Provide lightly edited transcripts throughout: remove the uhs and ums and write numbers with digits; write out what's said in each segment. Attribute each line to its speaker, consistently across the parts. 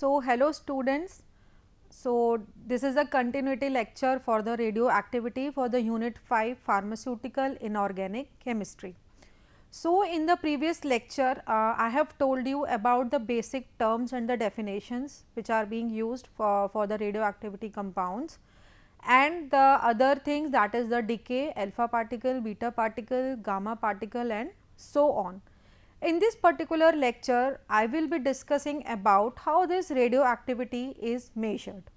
Speaker 1: So, hello students. So, this is a continuity lecture for the radioactivity for the unit 5 pharmaceutical inorganic chemistry. So, in the previous lecture, I have told you about the basic terms and the definitions which are being used for the radioactivity compounds, and the other things, that is the decay, alpha particle, beta particle, gamma particle and so on. In this particular lecture, I will be discussing about how this radioactivity is measured.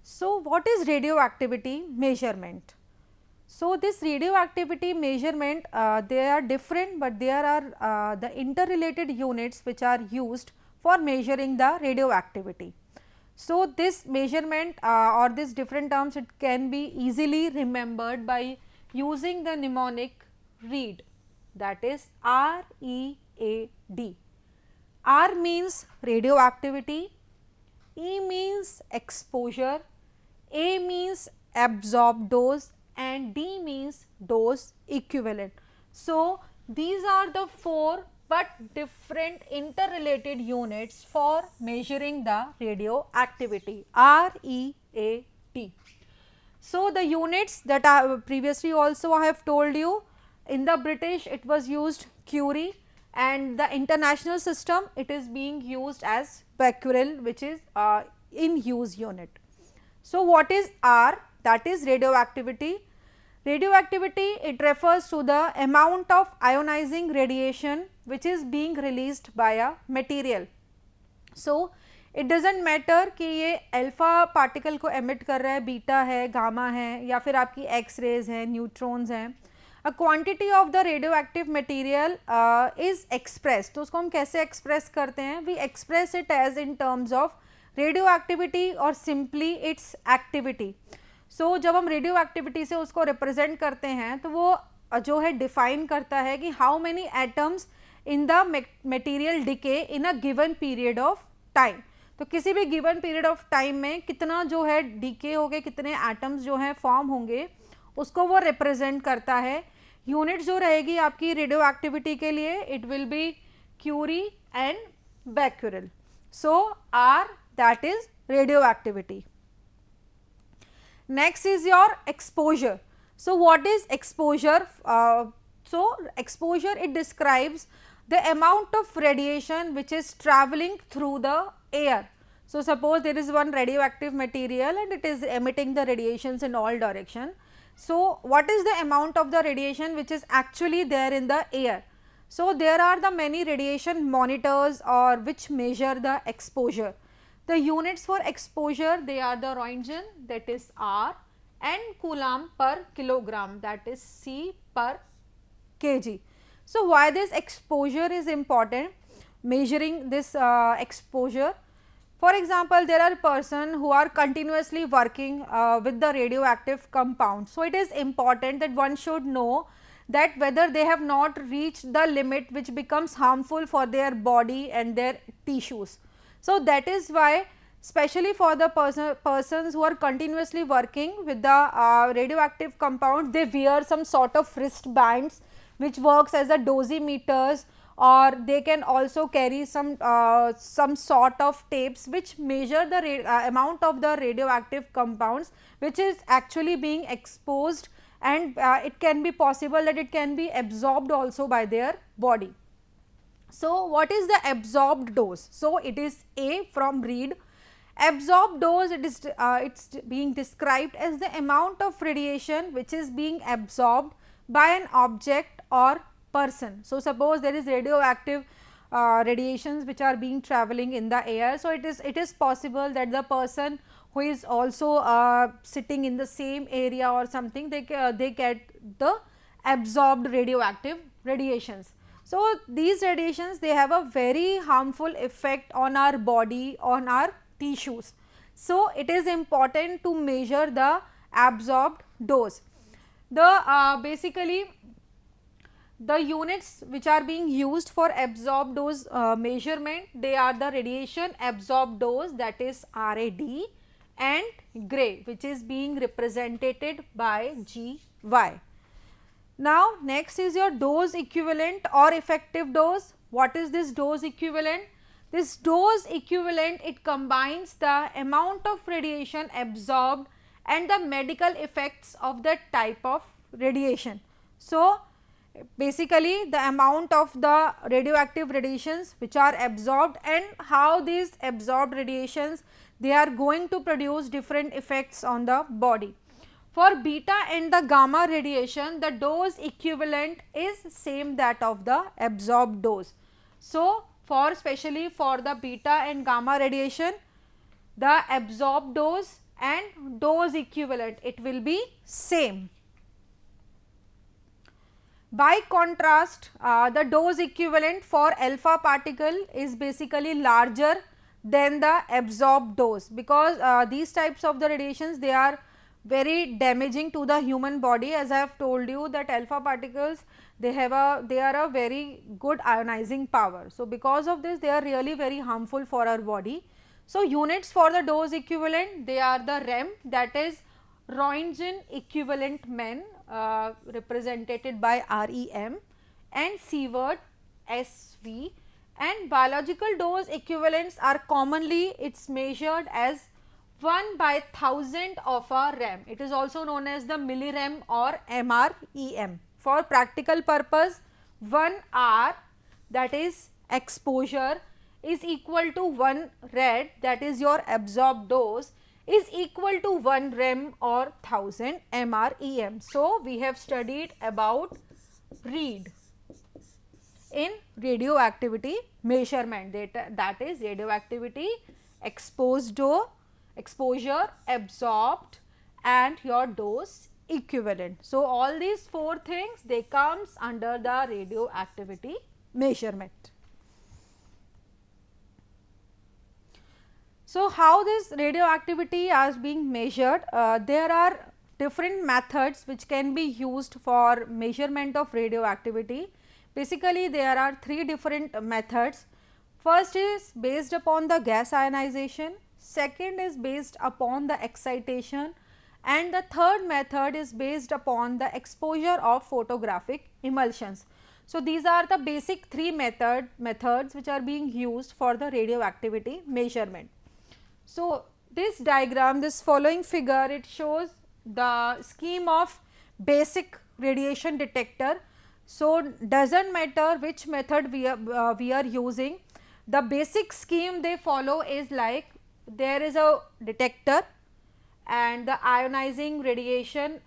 Speaker 1: So, what is radioactivity measurement? So, this radioactivity measurement, they are different, but there are the interrelated units which are used for measuring the radioactivity. So, this measurement or these different terms, it can be easily remembered by using the mnemonic READ, that is READ. R means radioactivity, E means exposure, A means absorbed dose and D means dose equivalent. So, these are the four but different interrelated units for measuring the radioactivity, READ. So, the units that I previously also I have told you, in the British it was used Curie, and the international system it is being used as becquerel, which is in use unit. So, what is R? That is radioactivity. Radioactivity, it refers to the amount of ionizing radiation which is being released by a material. So, it doesn't matter कि ये alpha particle को emit कर रहा है, beta है, gamma है या फिर आपकी एक्स रेज हैं, न्यूट्रॉन्स हैं. A quantity of the radio active material is express. तो उसको हम कैसे एक्सप्रेस करते हैं? We express it as in terms of radio activity और सिंपली इट्स एक्टिविटी. सो जब हम रेडियो एक्टिविटी से उसको रिप्रेजेंट करते हैं तो वो जो है डिफाइन करता है कि how many atoms in the material decay in a given period of time. तो किसी भी गिवन पीरियड ऑफ टाइम में कितना जो है डीके हो गए, कितने एटम्स जो हैं फॉर्म होंगे, उसको वो रिप्रेजेंट करता है. यूनिट जो रहेगी आपकी रेडियो एक्टिविटी के लिए, it will be curie and becquerel. So R, that is radio activity. Next is your exposure. So what is exposure? So exposure, it describes the amount of radiation which is travelling through the air. So, suppose there is one radioactive material and it is emitting the radiations in all direction. So, what is the amount of the radiation which is actually there in the air? So, there are the many radiation monitors or which measure the exposure. The units for exposure, they are the Roentgen, that is R, and Coulomb per kilogram, that is C per kg. So, why this exposure is important? Measuring this exposure. For example, there are person who are continuously working with the radioactive compound. So, it is important that one should know that whether they have not reached the limit which becomes harmful for their body and their tissues. So, that is why especially for the persons who are continuously working with the radioactive compound, they wear some sort of wristbands which works as a dosimeters, or they can also carry some sort of tapes which measure the amount of the radioactive compounds which is actually being exposed, and it can be possible that it can be absorbed also by their body. So, what is the absorbed dose? So, it is A from READ. Absorbed dose, it is it's being described as the amount of radiation which is being absorbed by an object or person. So, suppose there is radioactive radiations which are being traveling in the air. So, it is possible that the person who is also sitting in the same area or something, they get the absorbed radioactive radiations. So, these radiations, they have a very harmful effect on our body, on our tissues. So, it is important to measure the absorbed dose. The basically the units which are being used for absorbed dose measurement, they are the radiation absorbed dose, that is RAD, and Gray, which is being represented by GY. Now, next is your dose equivalent or effective dose. What is this dose equivalent? This dose equivalent, it combines the amount of radiation absorbed and the medical effects of that type of radiation. So, basically the amount of the radioactive radiations which are absorbed and how these absorbed radiations, they are going to produce different effects on the body. For beta and the gamma radiation, the dose equivalent is same that of the absorbed dose. So, for especially for the beta and gamma radiation, the absorbed dose and dose equivalent, it will be same. By contrast, the dose equivalent for alpha particle is basically larger than the absorbed dose, because these types of the radiations, they are very damaging to the human body. As I have told you that alpha particles, they are a very good ionizing power. So, because of this, they are really very harmful for our body. So, units for the dose equivalent, they are the REM, that is Roentgen equivalent men, represented by REM, and Sievert SV, and biological dose equivalents are commonly, it's measured as 1/1000 of a rem. It is also known as the millirem or MREM. For practical purpose, 1 hour, that is exposure, is equal to 1 rad, that is your absorbed dose, is equal to 1 rem or 1000 MREM. So, we have studied about read in radioactivity measurement, that is radioactivity exposure, absorbed, and your dose equivalent. So, all these 4 things, they comes under the radioactivity measurement. So, how this radioactivity is being measured? There are different methods which can be used for measurement of radioactivity. Basically, there are 3 different methods. First is based upon the gas ionization, second is based upon the excitation, and the third method is based upon the exposure of photographic emulsions. So, these are the basic 3 methods which are being used for the radioactivity measurement. So, this diagram, this following figure, it shows the scheme of basic radiation detector. So, does not matter which method we are using, the basic scheme they follow is like, there is a detector and the ionizing radiation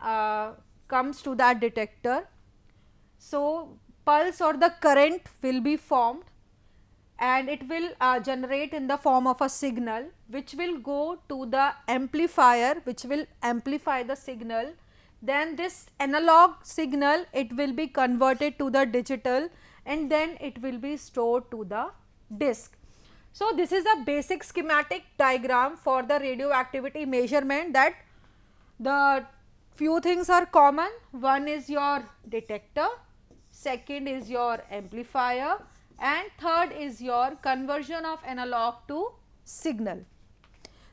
Speaker 1: comes to that detector. So, pulse or the current will be formed and it will generate in the form of a signal, which will go to the amplifier, which will amplify the signal. Then this analog signal, it will be converted to the digital and then it will be stored to the disk. So, this is a basic schematic diagram for the radioactivity measurement, that the few things are common. One is your detector, second is your amplifier, and third is your conversion of analog to signal.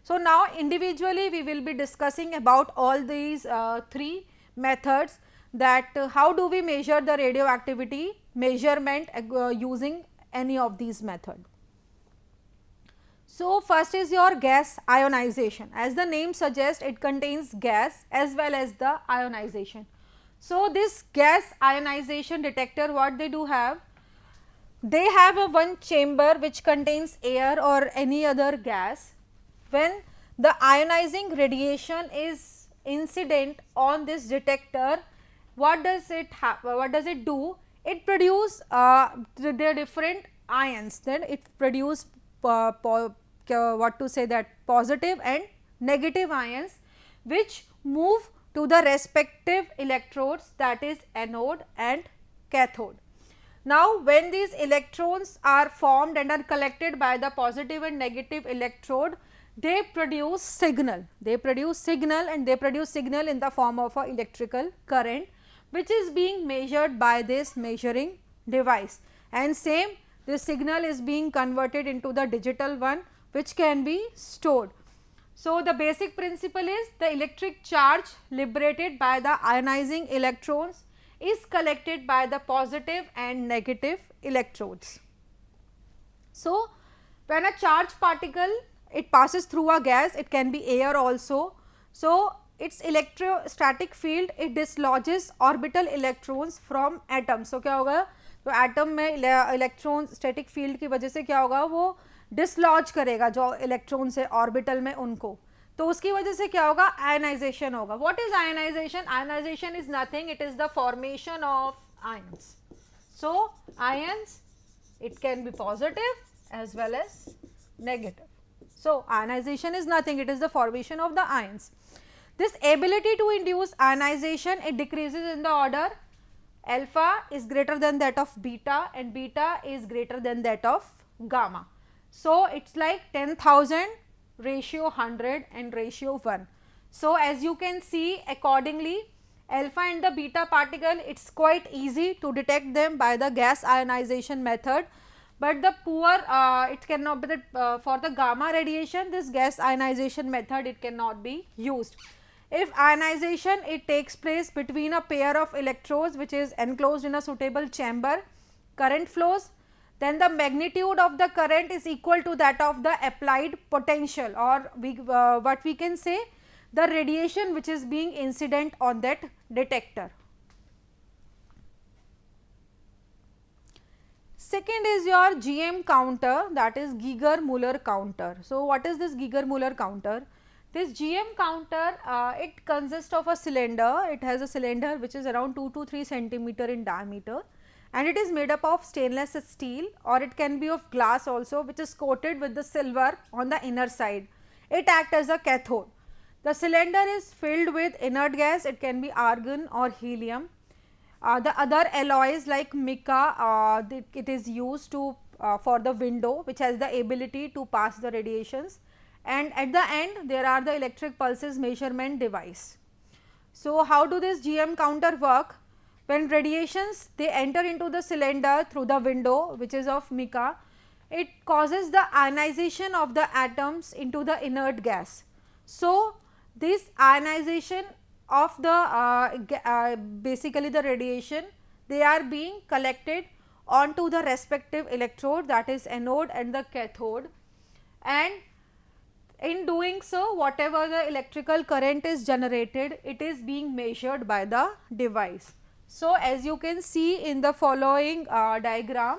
Speaker 1: So, now individually we will be discussing about all these 3 methods, that how do we measure the radioactivity measurement using any of these methods. So, first is your gas ionization. As the name suggests, it contains gas as well as the ionization. So, this gas ionization detector, what they do have, they have a one chamber which contains air or any other gas. When the ionizing radiation is incident on this detector, what does it do? It produces the different ions, then it produce positive and negative ions, which move to the respective electrodes, that is anode and cathode. Now, when these electrons are formed and are collected by the positive and negative electrode, they produce signal. They produce signal and they produce signal in the form of a electrical current, which is being measured by this measuring device, and same, this signal is being converted into the digital one, which can be stored. So, the basic principle is the electric charge liberated by the ionizing electrons is collected by the positive and negative electrodes. So, When a charged particle, it passes through a gas, it can be air also. So its electrostatic field, it dislodges orbital electrons from atoms. So क्या होगा, तो atom में electron static field की वजह से क्या होगा, वो डिसलॉज करेगा जो इलेक्ट्रॉन से ऑर्बिटल में उनको, तो उसकी वजह से क्या होगा, आयनाइजेशन होगा. What is ionization? Ionization is nothing, it is the formation of ions. So ions, it can be positive as well as negative. So ionization is nothing, it is the formation of the ions. This ability to induce ionization, it decreases in the order. Alpha is greater than that of beta and beta is greater than that of gamma. So it's like 10,000 ratio 100 and ratio 1. So as you can see, accordingly alpha and the beta particle, it's quite easy to detect them by the gas ionization method, but the poor it cannot be that for the gamma radiation, this gas ionization method, it cannot be used. If ionization, it takes place between a pair of electrodes which is enclosed in a suitable chamber, current flows, then the magnitude of the current is equal to that of the applied potential, or what we can say, the radiation which is being incident on that detector. Second is your GM counter, that is Geiger-Müller counter. So what is this Geiger-Müller counter? This GM counter, it consists of a cylinder. It has a cylinder which is around 2 to 3 centimeter in diameter, and it is made up of stainless steel, or it can be of glass also, which is coated with the silver on the inner side. It acts as a cathode. The cylinder is filled with inert gas, it can be argon or helium. The other alloys like mica, it is used to for the window, which has the ability to pass the radiations, and at the end there are the electric pulses measurement device. So how do this GM counter work? When radiations, they enter into the cylinder through the window which is of mica, it causes the ionization of the atoms into the inert gas. So this ionization of the basically the radiation, they are being collected onto the respective electrode, that is anode and the cathode, and in doing so, whatever the electrical current is generated, it is being measured by the device. So as you can see in the following diagram,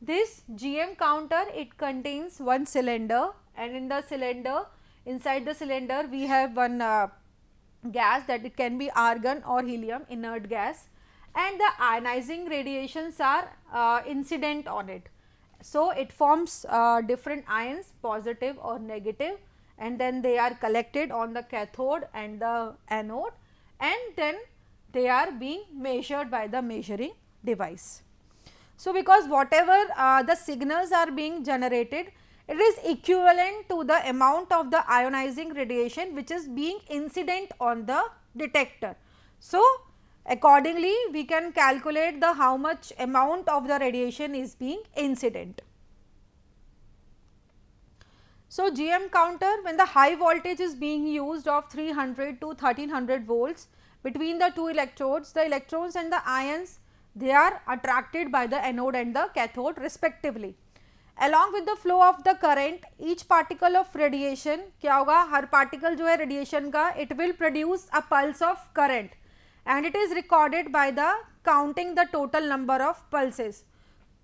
Speaker 1: this GM counter, it contains one cylinder, and in the cylinder, inside the cylinder we have one gas, that it can be argon or helium, inert gas, and the ionizing radiations are incident on it. So it forms different ions, positive or negative, and then they are collected on the cathode and the anode, and then they are being measured by the measuring device. So because whatever the signals are being generated, it is equivalent to the amount of the ionizing radiation which is being incident on the detector. So accordingly we can calculate the how much amount of the radiation is being incident. So GM counter, when the high voltage is being used of 300 to 1300 volts between the two electrodes, the electrons and the ions, they are attracted by the anode and the cathode respectively. Along with the flow of the current, each particle of radiation, क्या होगा, हर particle जो है radiation का, it will produce a pulse of current, and it is recorded by the counting the total number of pulses.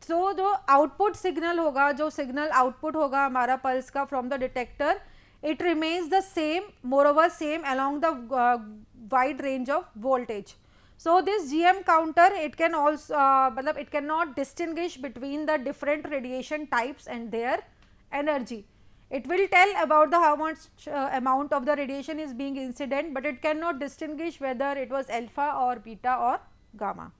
Speaker 1: So जो output signal होगा, जो signal output होगा हमारा pulse का from the detector, it remains the same, moreover same along the wide range of voltage. So this GM counter, it can also it cannot distinguish between the different radiation types and their energy. It will tell about the how much amount of the radiation is being incident, but it cannot distinguish whether it was alpha or beta or gamma.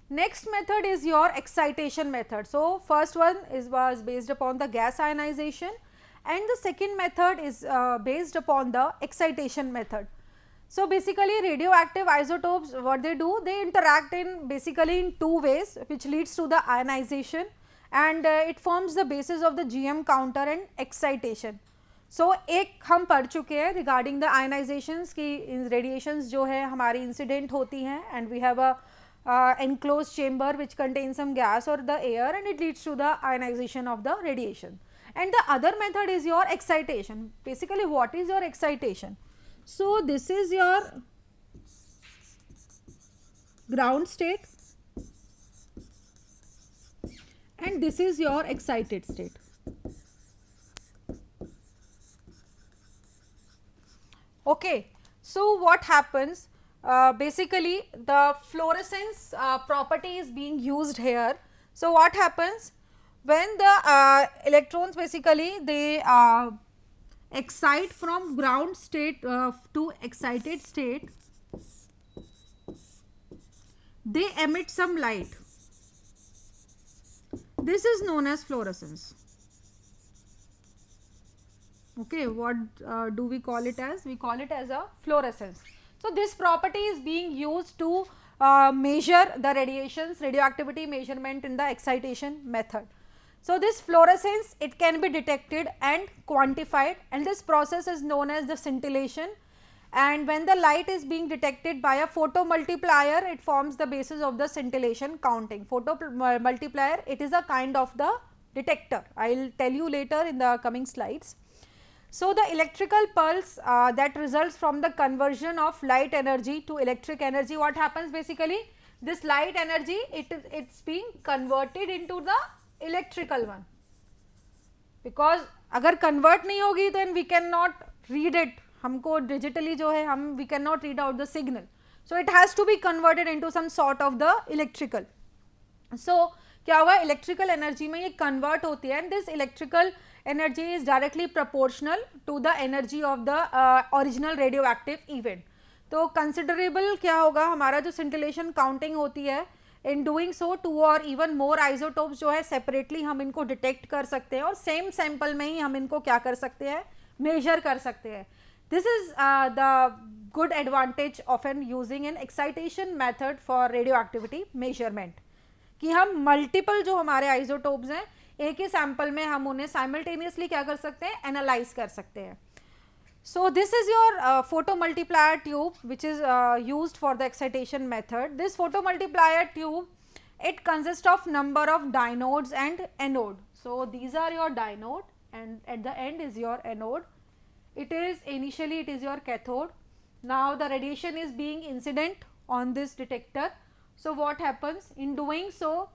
Speaker 1: Next method is your excitation method. So first one was based upon the gas ionization, and the second method is based upon the excitation method. So basically radioactive isotopes, what they do, they interact in basically in two ways, which leads to the ionization, and it forms the basis of the GM counter and excitation. So एक हम पढ़ चुके हैं regarding the ionizations की radiations जो है हमारी incident होती हैं, and we have a enclosed chamber which contains some gas or the air, and it leads to the ionization of the radiation. And the other method is your excitation. Basically, what is your excitation? So this is your ground state and this is your excited state. Okay, so what happens? Basically, the fluorescence property is being used here. So what happens when the electrons basically they excite from ground state to excited state, they emit some light. This is known as fluorescence. Okay, what do we call it as? We call it as a fluorescence. So this property is being used to measure the radiations, radioactivity measurement in the excitation method. So this fluorescence, it can be detected and quantified, and this process is known as the scintillation. And when the light is being detected by a photomultiplier, it forms the basis of the scintillation counting. Photomultiplier, it is a kind of the detector. I will tell you later in the coming slides. So the electrical pulse that results from the conversion of light energy to electric energy, what happens basically? This light energy, it's being converted into the electrical one, because अगर convert नहीं होगी then we cannot read it. हमको digitally जो है हम we cannot read out the signal. So it has to be converted into some sort of the electrical. So क्या हुआ, electrical energy में ये convert होती है, and this electrical energy is directly proportional to the energy of the original radioactive event. तो considerable क्या होगा, हमारा जो scintillation counting होती है, in doing so 2 or even more isotopes जो है separately हम इनको detect कर सकते हैं और same sample में ही हम इनको क्या कर सकते हैं, measure कर सकते हैं. This is the good advantage often using an excitation method for radioactivity measurement, कि हम multiple जो हमारे isotopes हैं एक ही सैंपल में हम उन्हें साइमल्टेनियसली क्या कर सकते हैं, एनालाइज कर सकते हैं. So this is your photomultiplier tube which is used for the excitation method. This photomultiplier tube, it consists of number of dynodes and anode. So these are your dynode and at the end is your anode. It is initially it is your cathode. Now the radiation is being incident on this detector. So what happens in doing so,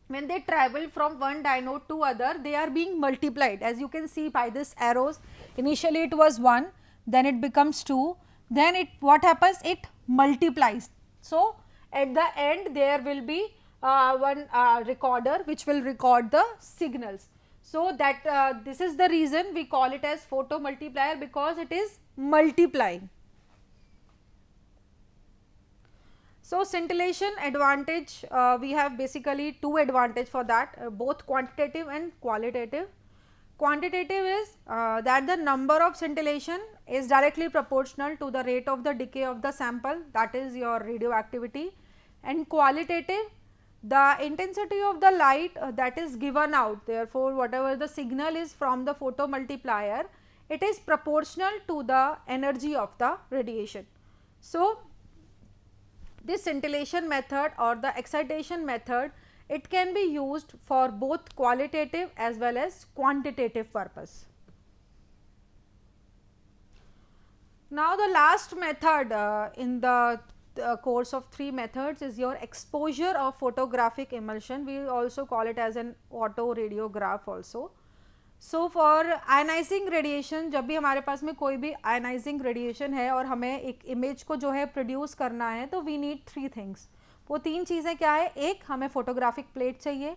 Speaker 1: when they travel from one dynode to other, they are being multiplied, as you can see by this arrows. Initially it was 1, then it becomes 2, then it what happens, it multiplies. So at the end there will be one recorder which will record the signals. So that this is the reason we call it as photomultiplier, because it is multiplying. So scintillation advantage, we have basically two advantage for that, both quantitative and qualitative. Quantitative is that the number of scintillation is directly proportional to the rate of the decay of the sample, that is your radioactivity. And qualitative, the intensity of the light that is given out, therefore whatever the signal is from the photomultiplier, it is proportional to the energy of the radiation. So this scintillation method or the excitation method, it can be used for both qualitative as well as quantitative purpose. Now the last method in the course of 3 methods is your exposure of photographic emulsion. We also call it as an autoradiograph also. So for ionizing radiation, जब भी हमारे पास में कोई भी ionizing radiation है और हमें एक image को जो है produce करना है, तो we need 3 things. वो 3 चीज़ें क्या है, एक हमें photographic plate चाहिए,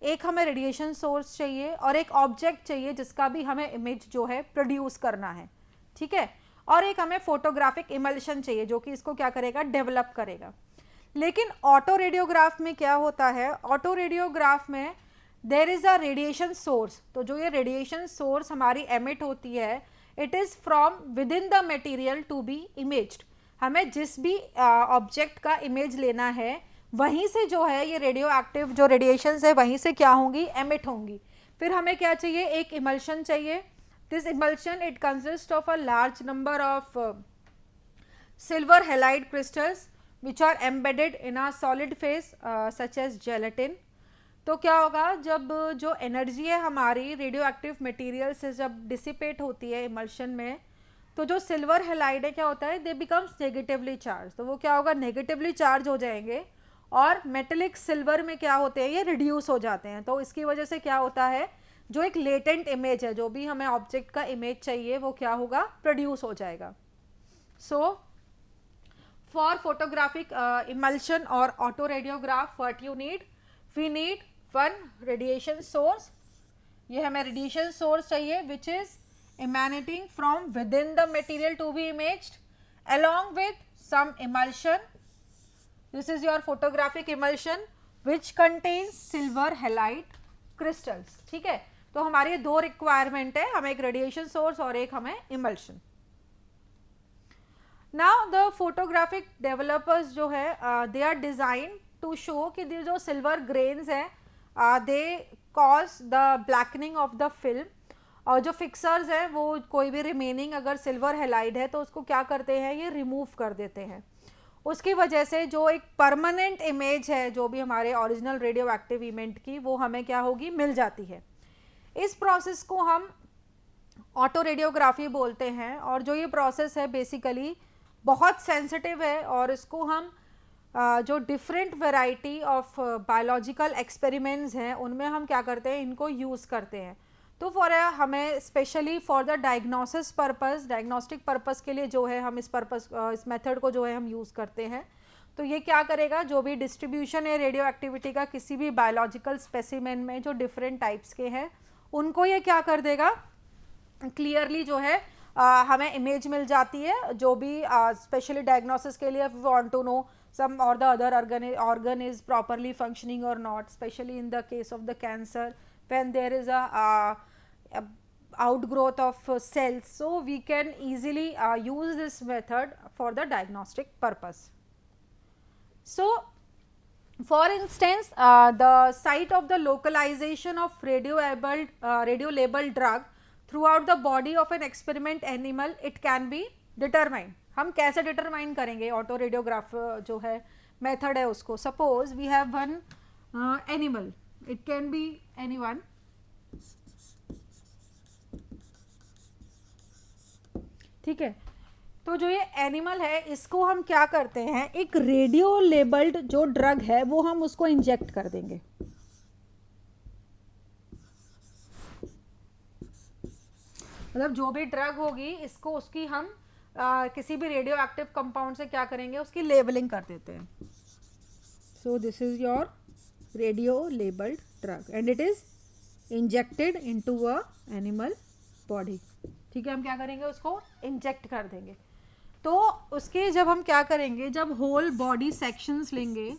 Speaker 1: एक हमें radiation source चाहिए और एक object चाहिए जिसका भी हमें image जो है produce करना है, ठीक है, और एक हमें photographic emulsion चाहिए जो कि इसको क्या करेगा, develop करेगा. लेकिन ऑटो रेडियोग्राफ में क्या होता है, ऑटो रेडियोग्राफ में there is a radiation source. तो जो ये रेडिएशन सोर्स हमारी एमिट होती है, it is from within the material to be imaged. हमें जिस भी ऑब्जेक्ट का इमेज लेना है वहीं से जो है ये रेडियो एक्टिव जो रेडिएशंस है वहीं से क्या होंगी, एमिट होंगी. फिर हमें क्या चाहिए, एक इमल्शन चाहिए. This emulsion it consist of a large number of silver halide crystals which are embedded in a solid phase such as gelatin. तो क्या होगा, जब जो एनर्जी है हमारी रेडियो एक्टिव मटेरियल से जब डिसिपेट होती है इमल्शन में, तो जो सिल्वर हेलाइड है क्या होता है, दे बिकम्स नेगेटिवली चार्ज, तो वो क्या होगा, नेगेटिवली चार्ज हो जाएंगे, और मेटेलिक सिल्वर में क्या होते हैं, ये रिड्यूस हो जाते हैं। तो इसकी वजह से क्या होता है, जो एक लेटेंट इमेज है, जो भी हमें ऑब्जेक्ट का इमेज चाहिए, वो क्या होगा, प्रोड्यूस हो जाएगा। सो फॉर फोटोग्राफिक इमल्शन और auto radiograph what you need, we need one radiation source, ये हमें रेडिएशन सोर्स चाहिए which is emanating from within the material to be imaged along with some emulsion. This is your photographic emulsion which contains silver halide crystals. ठीक है, तो हमारे दो requirement है, हमें एक रेडिएशन सोर्स और एक हमें emulsion. Now the photographic developers जो है they are design to show कि जो सिल्वर ग्रेन्स हैं they cause the blackening of the film, और जो फिक्सर्स हैं वो कोई भी रिमेनिंग अगर सिल्वर हेलाइड है तो उसको क्या करते हैं, ये रिमूव कर देते हैं। उसकी वजह से जो एक परमानेंट इमेज है जो भी हमारे ओरिजिनल रेडियो एक्टिव इवेंट की, वो हमें क्या होगी, मिल जाती है। इस प्रोसेस को हम ऑटो रेडियोग्राफी बोलते हैं, और जो ये प्रोसेस है बेसिकली बहुत सेंसिटिव है, और इसको हम जो different variety of biological experiments हैं उनमें हम क्या करते हैं, इनको यूज़ करते हैं। तो फॉर हमें specially for the diagnosis purpose, diagnostic purpose के लिए जो है हम इस मेथड को जो है हम यूज़ करते हैं। तो ये क्या करेगा, जो भी डिस्ट्रीब्यूशन है रेडियो एक्टिविटी का किसी भी बायोलॉजिकल स्पेसिमेन में जो डिफरेंट टाइप्स के हैं, उनको ये क्या कर देगा, क्लियरली जो है हमें इमेज मिल जाती है। जो भी स्पेशली डायग्नोसिस के लिए we want to know some or the other organ is properly functioning or not, especially in the case of the cancer when there is a outgrowth of cells, so we can easily use this method for the diagnostic purpose. So for instance the site of the localization of radio labeled drug throughout the body of an experiment animal, it can be determined. हम कैसे determine करेंगे, auto radiograph जो है method है उसको। Suppose we have one animal, it can be anyone, ठीक है। तो जो ये एनिमल है इसको हम क्या करते हैं, एक रेडियो लेबल्ड जो ड्रग है वो हम उसको इंजेक्ट कर देंगे। मतलब जो भी ड्रग होगी इसको उसकी हम किसी भी रेडियो एक्टिव कंपाउंड से क्या करेंगे, उसकी लेबलिंग कर देते हैं। So this is your radio labelled drug and it is injected into a animal body. ठीक है, हम क्या करेंगे, उसको इंजेक्ट कर देंगे। तो उसके जब हम क्या करेंगे, जब होल बॉडी सेक्शंस लेंगे,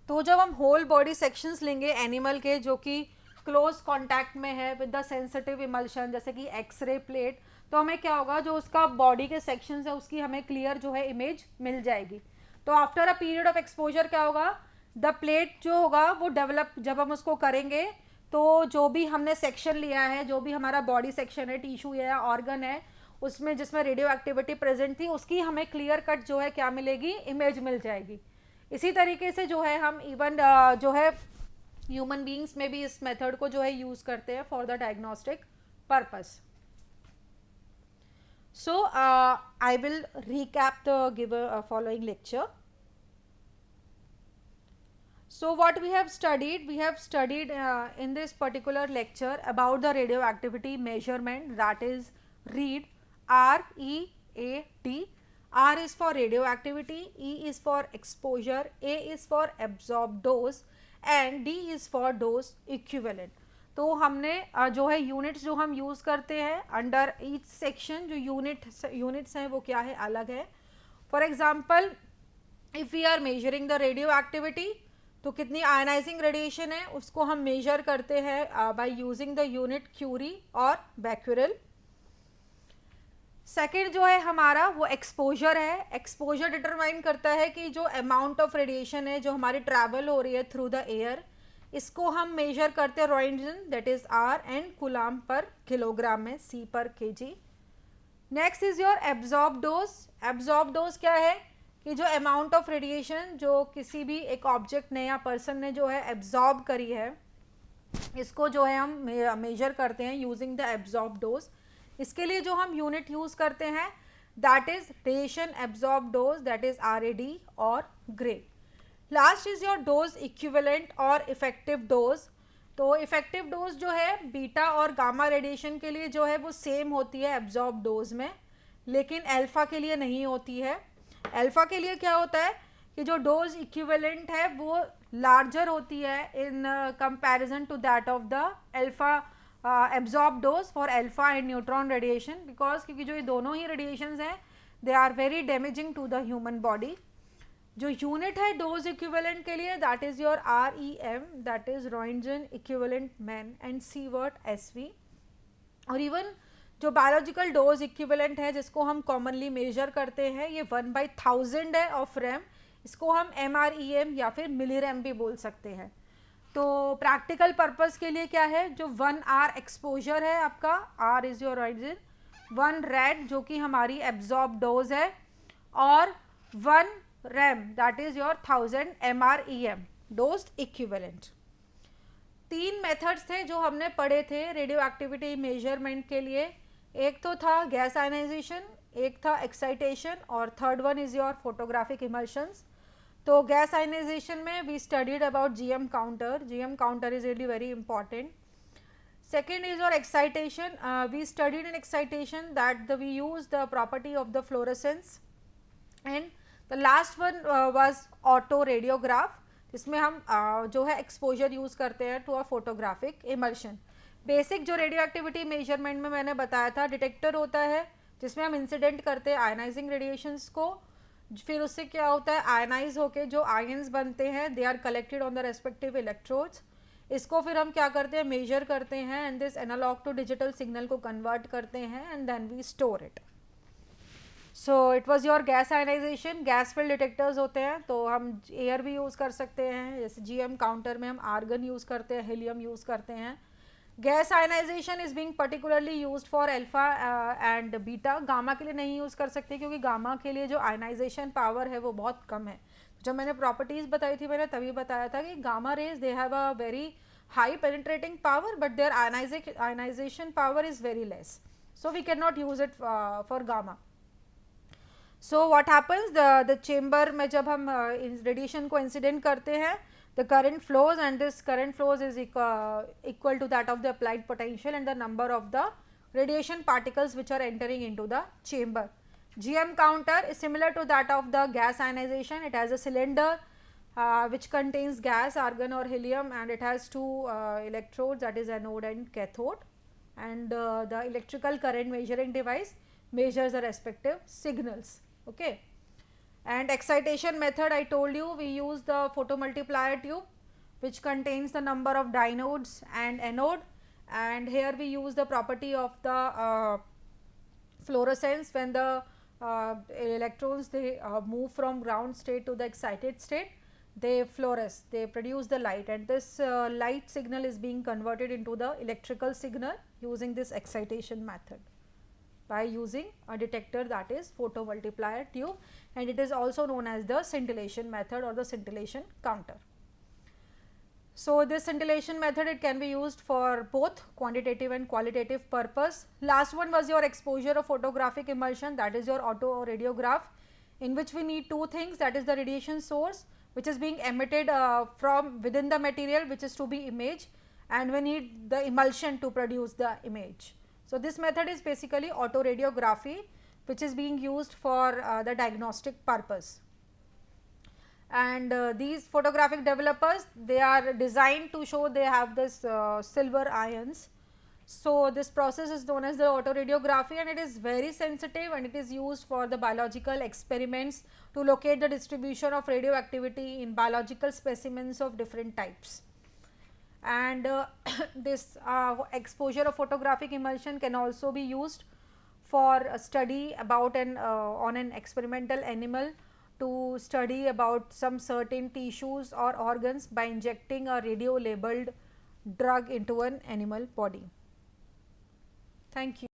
Speaker 1: तो जब हम होल बॉडी सेक्शंस लेंगे एनिमल के जो कि क्लोज कांटेक्ट में है विद द सेंसिटिव इमल्शन, जैसे कि एक्सरे प्लेट, तो हमें क्या होगा, जो उसका बॉडी के सेक्शंस है उसकी हमें क्लियर जो है इमेज मिल जाएगी। तो after a period of exposure क्या होगा, द प्लेट जो होगा वो डेवलप, जब हम उसको करेंगे तो जो भी हमने सेक्शन लिया है, जो भी हमारा बॉडी सेक्शन है, टिश्यू या ऑर्गन है, उसमें जिसमें रेडियो एक्टिविटी प्रेजेंट थी उसकी हमें क्लियर कट जो है क्या मिलेगी, इमेज मिल जाएगी। इसी तरीके से जो है हम इवन जो है ह्यूमन बींग्स में भी इस मेथड को जो है यूज करते हैं for the diagnostic purpose. So I will recap the given following lecture. So what we have studied in this particular lecture about the radioactivity measurement, that is READ, READ. R is for radioactivity, E is for exposure, A is for absorbed dose and D is for dose equivalent. तो हमने जो है units जो हम use करते हैं under each section, जो units हैं वो क्या है, अलग है। For example if we are measuring the radio activity, तो कितनी आयनाइजिंग रेडिएशन है उसको हम मेजर करते हैं by using the unit curie और बैक्यूरेल। सेकेंड जो है हमारा वो एक्सपोजर है। एक्सपोजर डिटरमाइन करता है कि जो अमाउंट ऑफ रेडिएशन है जो हमारी ट्रैवल हो रही है थ्रू द एयर, इसको हम मेजर करते हैं roentgen, that is R, and coulomb per kilogram में, C per KG. Next is your absorb dose. Absorb dose क्या है कि जो अमाउंट ऑफ रेडिएशन जो किसी भी एक ऑब्जेक्ट ने या पर्सन ने जो है एब्जॉर्ब करी है, इसको जो है हम मेजर करते हैं यूजिंग द एब्जॉर्ब डोज. इसके लिए जो हम यूनिट यूज करते हैं that is radiation absorb dose, that is RAD और grey. Last is your dose equivalent और इफेक्टिव डोज. तो इफेक्टिव डोज जो है बीटा और गामा रेडिएशन के लिए जो है वो सेम होती है एब्जॉर्ब डोज में, लेकिन अल्फा के लिए नहीं होती है. अल्फा के लिए क्या होता है कि जो डोज इक्विवेलेंट है वो लार्जर होती है in comparison to that of the alpha absorb dose for alpha and neutron radiation, because क्योंकि जो ये दोनों ही रेडिएशंस हैं they are very damaging to the human body. जो यूनिट है डोज इक्विवेलेंट के लिए that is your REM, that is roentgen equivalent man, and sievert SV. और इवन जो बायोलॉजिकल डोज इक्विवेलेंट है जिसको हम कॉमनली मेजर करते हैं ये 1/1000 है ऑफ रैम. इसको हम MREM या फिर मिलीरैम भी बोल सकते हैं. तो प्रैक्टिकल पर्पस के लिए क्या है, जो 1 R एक्सपोजर है आपका, R is your Rohinton, 1 red जो कि हमारी एब्जॉर्ब डोज है, और 1 RAM that is your 1000 MREM dose equivalent. 3 methods थे जो हमने पढ़े थे रेडियो एक्टिविटी मेजरमेंट के लिए. एक तो था गैस आयनाइजेशन, एक था एक्साइटेशन, और third one is your photographic emulsions. तो गैस आयनाइजेशन में we studied about GM counter. GM counter is really very important. Second is your excitation. We studied in excitation that we use the property of the fluorescence, and the last one was auto radiograph, जिसमें हम जो है exposure use करते हैं to a photographic emulsion. Basic जो radio activity measurement में मैंने बताया था, डिटेक्टर होता है जिसमें हम इंसिडेंट करते हैं आयनाइजिंग रेडिएशंस को, फिर उससे क्या होता है आयनाइज होके जो आयंस बनते हैं they are collected on the respective electrodes. इसको फिर हम क्या करते हैं मेजर करते हैं, and this analog to digital signal को कन्वर्ट करते हैं, and then we store it. So it was your gas ionization. Gas filled detectors होते हैं तो हम एयर भी यूज़ कर सकते हैं, जैसे GM काउंटर में हम आर्गन यूज़ करते हैं, हीलियम यूज़ करते हैं. Gas ionization is being particularly used for alpha and beta. Gamma के लिए नहीं यूज़ कर सकते क्योंकि गामा के लिए जो आयनाइजेशन पावर है वो बहुत कम है. जब मैंने प्रॉपर्टीज़ बताई थी मैंने तभी बताया था कि gamma rays they have a very high penetrating power but their ionization power is very less, so we can not use it for gamma. So what happens, the chamber में जब हम रेडिएशन को इंसिडेंट करते हैं the current flows, and this current flows is equal to that of the applied potential and the number of the radiation particles which are entering into the chamber. GM counter is similar to that of the gas ionization. It has a cylinder which contains gas, argon or helium, and it has 2 electrodes, that is anode and cathode, and the electrical current measuring device measures the respective signals. Okay. And excitation method, I told you we use the photomultiplier tube which contains the number of diodes and anode, and here we use the property of the fluorescence. When the electrons they move from ground state to the excited state, they fluoresce, they produce the light, and this light signal is being converted into the electrical signal using this excitation method by using a detector, that is photomultiplier tube, and it is also known as the scintillation method or the scintillation counter. So this scintillation method, it can be used for both quantitative and qualitative purpose. Last one was your exposure of photographic emulsion, that is your auto radiograph, in which we need 2 things, that is the radiation source which is being emitted from within the material which is to be imaged, and we need the emulsion to produce the image. So this method is basically auto radiography which is being used for the diagnostic purpose. And these photographic developers, they are designed to show they have this silver ions. So this process is known as the autoradiography, and it is very sensitive, and it is used for the biological experiments to locate the distribution of radioactivity in biological specimens of different types. And this exposure of photographic emulsion can also be used for a study about on an experimental animal, to study about some certain tissues or organs by injecting a radio labeled drug into an animal body. Thank you.